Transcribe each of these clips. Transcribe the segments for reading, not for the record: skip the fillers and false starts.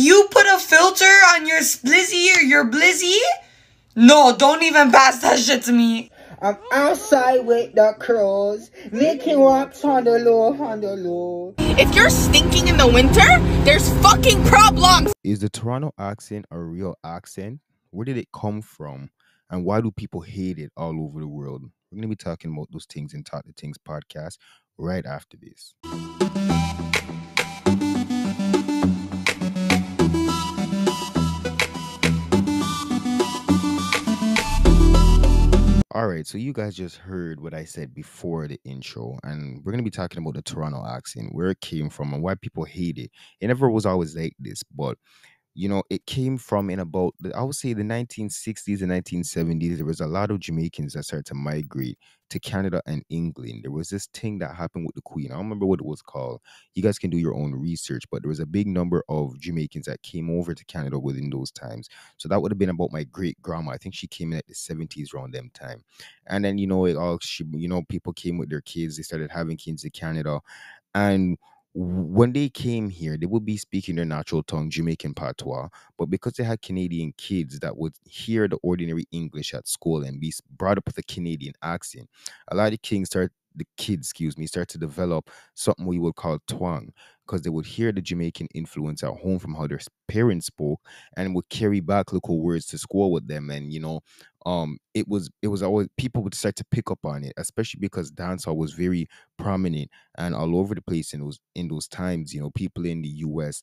You put a filter on your splizzy or your blizzy? No, don't even pass that shit to me. I'm outside with the crows, making raps on the low. If you're stinking in the winter, there's fucking problems. Is the Toronto accent a real accent? Where did it come from? And why do people hate it all over the world? We're going to be talking about those things in Talk the Things podcast right after this. All right, so you guys just heard what I said before the intro, and we're going to be talking about the Toronto accent, where it came from, and why people hate it. It never was always like this, but it came from in about, I would say, the 1960s and 1970s. There was a lot of Jamaicans that started to migrate to Canada and England. There was this thing that happened with the Queen. I don't remember what it was called. You guys can do your own research, but there was a big number of Jamaicans that came over to Canada within those times. So that would have been about my great grandma. I think she came in at the 70s around them time. And then, people came with their kids. They started having kids in Canada. And when they came here, they would be speaking their natural tongue, Jamaican patois, but because they had Canadian kids that would hear the ordinary English at school and be brought up with a Canadian accent, a lot of the kids, start to develop something we would call twang, because they would hear the Jamaican influence at home from how their parents spoke and would carry back local words to school with them. And it was always, people would start to pick up on it, especially because dancehall was very prominent and all over the place in those times. People in the US,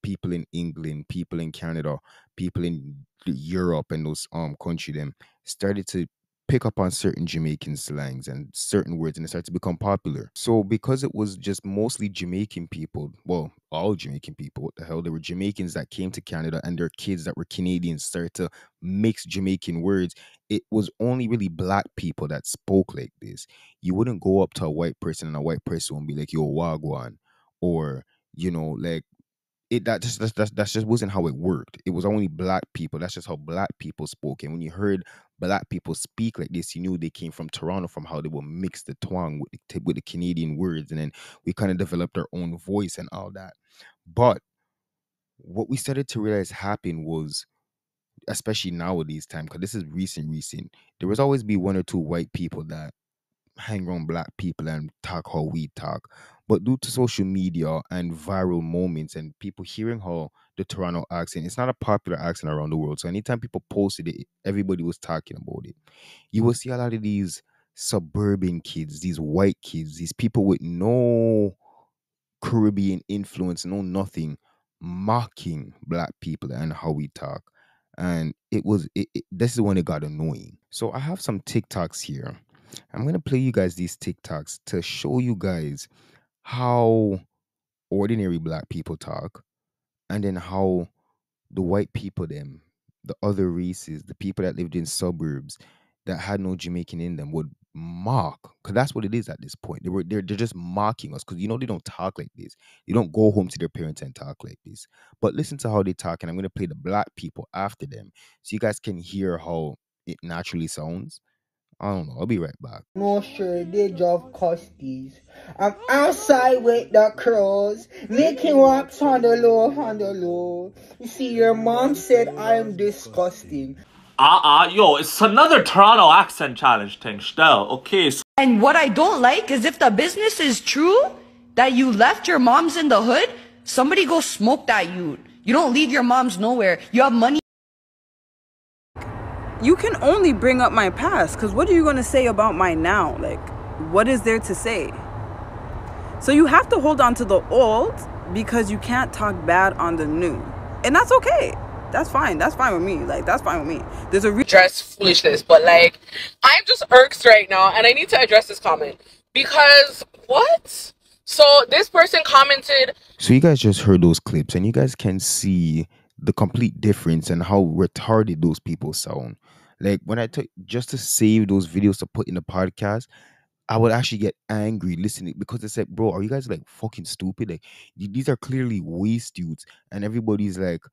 people in England, people in Canada, people in Europe and those country them started to pick up on certain Jamaican slangs and certain words, and it started to become popular. So because it was just mostly Jamaican people, well, all Jamaican people, what the hell, there were Jamaicans that came to Canada and their kids that were Canadians started to mix Jamaican words. It was only really black people that spoke like this. You wouldn't go up to a white person and a white person would be like, yo, wagwan, or like, that just wasn't how it worked. It was only black people. That's just how black people spoke. And when you heard black people speak like this, you knew they came from Toronto, from how they would mix the twang with the Canadian words. And then we kind of developed our own voice and all that. But what we started to realize happened was, especially nowadays time, because this is recent, there was always be one or two white people that hang around black people and talk how we talk. But due to social media and viral moments and people hearing how the Toronto accent, it's not a popular accent around the world. So anytime people posted it, everybody was talking about it. You will see a lot of these suburban kids, these white kids, these people with no Caribbean influence, no nothing, mocking black people and how we talk. And this is when it got annoying. So I have some TikToks here. I'm going to play you guys these TikToks to show you guys how ordinary black people talk, and then how the white people, the other races, the people that lived in suburbs that had no Jamaican in them would mock, because that's what it is at this point. They're just mocking us, because they don't talk like this. They don't go home to their parents and talk like this. But listen to how they talk, and I'm going to play the black people after them so you guys can hear how it naturally sounds. I don't know. I'll be right back. No sure they drive custies. I'm outside with the crows, making raps on the low. You see, your mom said I'm disgusting. Yo, it's another Toronto accent challenge thing, still. Okay. And what I don't like is if the business is true that you left your moms in the hood, somebody go smoke that you. You don't leave your moms nowhere. You have money. You can only bring up my past, because what are you going to say about my now? Like, what is there to say? So you have to hold on to the old because you can't talk bad on the new. And that's okay. That's fine. That's fine with me. Like, that's fine with me. There's a address foolishness, but like, I'm just irked right now, and I need to address this comment because what? So this person commented. So you guys just heard those clips, and you guys can see the complete difference and how retarded those people sound. Like, when I took just to save those videos to put in the podcast, I would actually get angry listening, because they said, bro, are you guys like fucking stupid? Like, these are clearly waste dudes, and everybody's like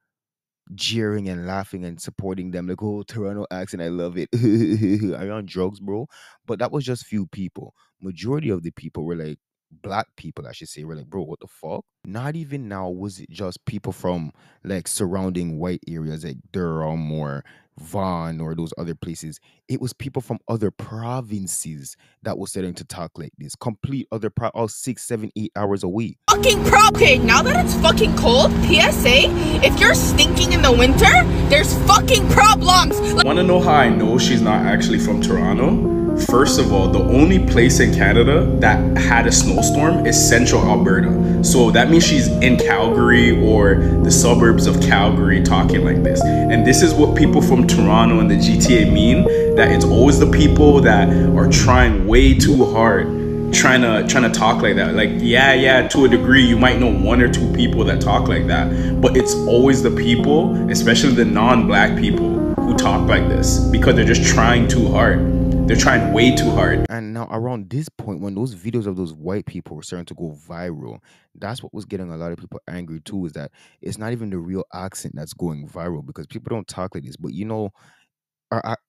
jeering and laughing and supporting them, like, oh, Toronto accent, I love it. Are you on drugs, bro? But that was just few people. Majority of the people were like black people, I should say. We're like, bro, what the fuck? Not even now was it just people from like surrounding white areas like Durham or Vaughan or those other places. It was people from other provinces that was starting to talk like this. Complete other all 6, 7, 8 hours away. Fucking okay, now that it's fucking cold, PSA, if you're stinking in the winter, there's fucking problems. Want to know how I know she's not actually from Toronto? First of all, the only place in Canada that had a snowstorm is central Alberta. So that means she's in Calgary or the suburbs of Calgary talking like this. And this is what people from Toronto and the GTA mean, that it's always the people that are trying way too hard, trying to talk like that. Like, yeah, to a degree, you might know 1 or 2 people that talk like that, but it's always the people, especially the non-black people, who talk like this because they're just trying too hard. They're trying way too hard. And now around this point, when those videos of those white people were starting to go viral, that's what was getting a lot of people angry too, is that it's not even the real accent that's going viral, because people don't talk like this. But you know,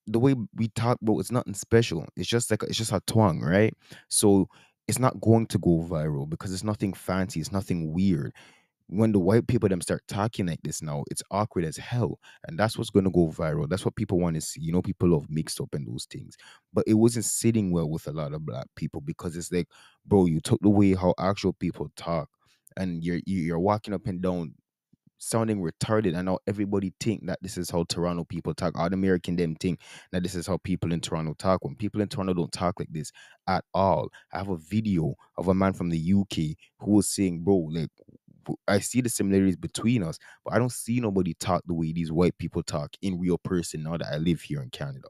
the way we talk, bro, it's nothing special. It's just like it's just a twang, right? So it's not going to go viral because it's nothing fancy. It's nothing weird. When the white people them start talking like this now, it's awkward as hell. And that's what's gonna go viral. That's what people want to see. You know, people love mixed up and those things. But it wasn't sitting well with a lot of black people, because it's like, bro, you took the way how actual people talk, and you're walking up and down sounding retarded, and now everybody think that this is how Toronto people talk. All the American them think that this is how people in Toronto talk, when people in Toronto don't talk like this at all. I have a video of a man from the UK who was saying, bro, like, I see the similarities between us, but I don't see nobody talk the way these white people talk in real person now that I live here in Canada.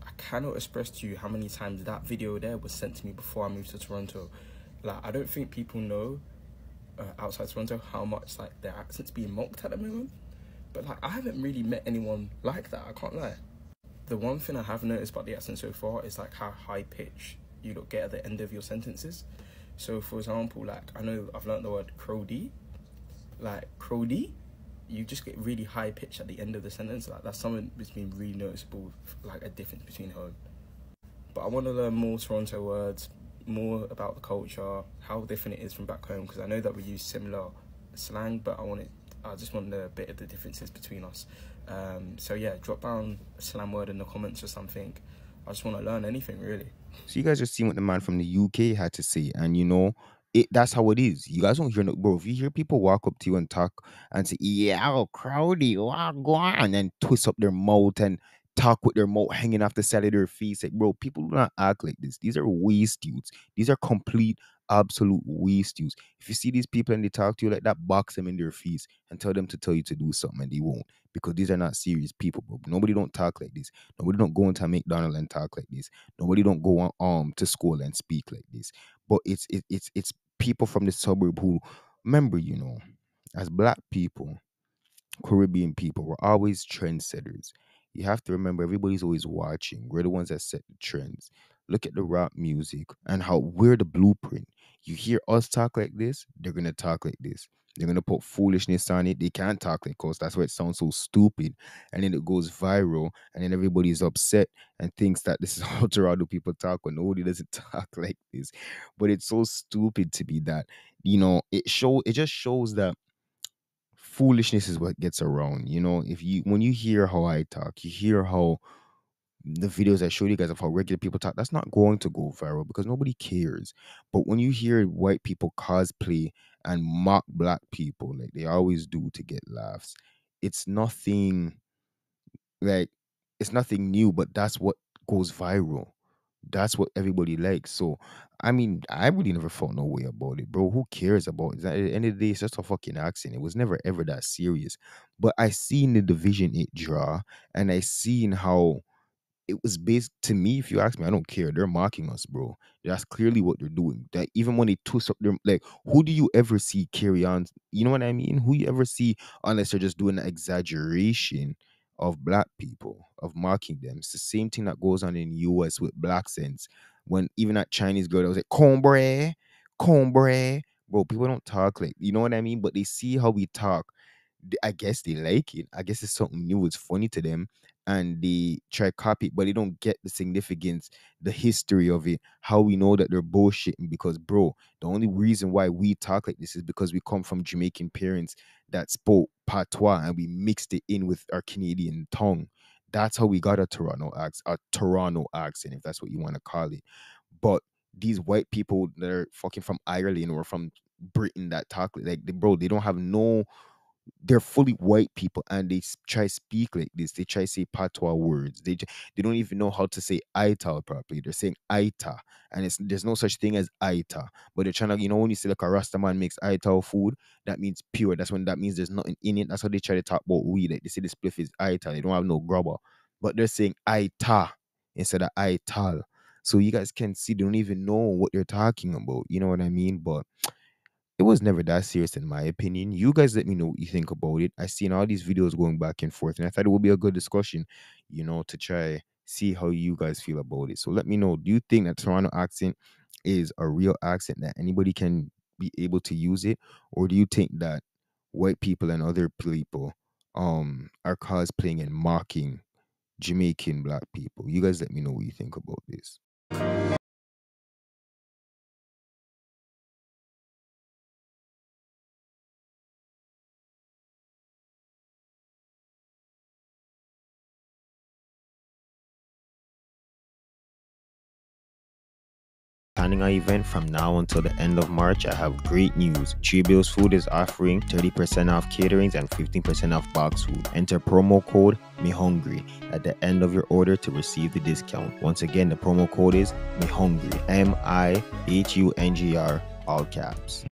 I cannot express to you how many times that video there was sent to me before I moved to Toronto. Like, I don't think people know outside Toronto how much like their accent's being mocked at the moment. But like, I haven't really met anyone like that, I can't lie. The one thing I have noticed about the accent so far is like how high pitch you get at the end of your sentences. So for example, like, I know I've learned the word crowdy. Like crowdy, you just get really high pitch at the end of the sentence. Like, that's something that's been really noticeable, like a difference between home. But I want to learn more Toronto words, more about the culture, how different it is from back home, because I know that we use similar slang, but I just want a bit of the differences between us. So yeah, drop down a slang word in the comments or something. I just want to learn anything, really. So you guys just seen what the man from the UK had to say, and you know, that's how it is. You guys don't hear no, bro. If you hear people walk up to you and talk and say, "Yeah, oh, crowdy, go on," and then twist up their mouth and talk with their mouth hanging off the side of their face, like, bro, people do not act like this. These are waste youths. These are complete, absolute waste youths. If you see these people and they talk to you like that, box them in their face and tell them to tell you to do something, and they won't, because these are not serious people, bro. Nobody don't talk like this. Nobody don't go into McDonald's and talk like this. Nobody don't go on to school and speak like this. But it's people from the suburb who, remember, you know, as black people, Caribbean people, we're always trendsetters. You have to remember, everybody's always watching. We're the ones that set the trends. Look at the rap music and how we're the blueprint. You hear us talk like this, they're gonna talk like this. They're gonna put foolishness on it. They can't talk like us. That's why it sounds so stupid. And then it goes viral, and then everybody's upset and thinks that this is how Toronto people talk, when nobody doesn't talk like this. But it's so stupid to be that. You know, it just shows that foolishness is what gets around. You know, when you hear how I talk, you hear how the videos I showed you guys of how regular people talk, that's not going to go viral because nobody cares. But when you hear white people cosplay and mock black people like they always do to get laughs, it's nothing like it's nothing new, but that's what goes viral. That's what everybody likes. So, I mean, I really never felt no way about it, bro. Who cares about it? At the end of the day, it's just a fucking accent. It was never ever that serious. But I seen the division it draw, and I seen how it was based, to me. If you ask me, I don't care. They're mocking us, bro. That's clearly what they're doing. That even when they twist up their, like, who do you ever see carry on? You know what I mean? Who you ever see, unless they're just doing an exaggeration of black people, of mocking them? It's the same thing that goes on in US with black sense. When even that Chinese girl that was like, cornbread, cornbread. Bro, people don't talk like, you know what I mean? But they see how we talk. I guess they like it. I guess it's something new. It's funny to them, and they try copy it, but they don't get the significance, the history of it. How we know that they're bullshitting? Because, bro, the only reason why we talk like this is because we come from Jamaican parents that spoke patois, and we mixed it in with our Canadian tongue. That's how we got a Toronto accent, if that's what you want to call it. But these white people that are fucking from Ireland or from Britain that talk like bro, they don't have no, they're fully white people, and they try speak like this. They try say patois words. They don't even know how to say Aita properly. They're saying Aita, and there's no such thing as Aita. But they're trying to, when you say like a Rasta man makes Aita food, that means pure. That means there's nothing in it. That's how they try to talk about weed. Like they say the spliff is Aita. They don't have no grubber, but they're saying Aita instead of Aital. So you guys can see they don't even know what they're talking about. You know what I mean? But it was never that serious in my opinion. You guys let me know what you think about it. I seen all these videos going back and forth, and I thought it would be a good discussion, to try see how you guys feel about it. So let me know. Do you think that Toronto accent is a real accent that anybody can be able to use it? Or do you think that white people and other people are cosplaying and mocking Jamaican black people? You guys let me know what you think about this. Planning our event from now until the end of March, I have great news. Three Bills Food is offering 30% off caterings and 15% off box food. Enter promo code MeHungry at the end of your order to receive the discount. Once again, the promo code is MeHungry, MIHUNGR, all caps.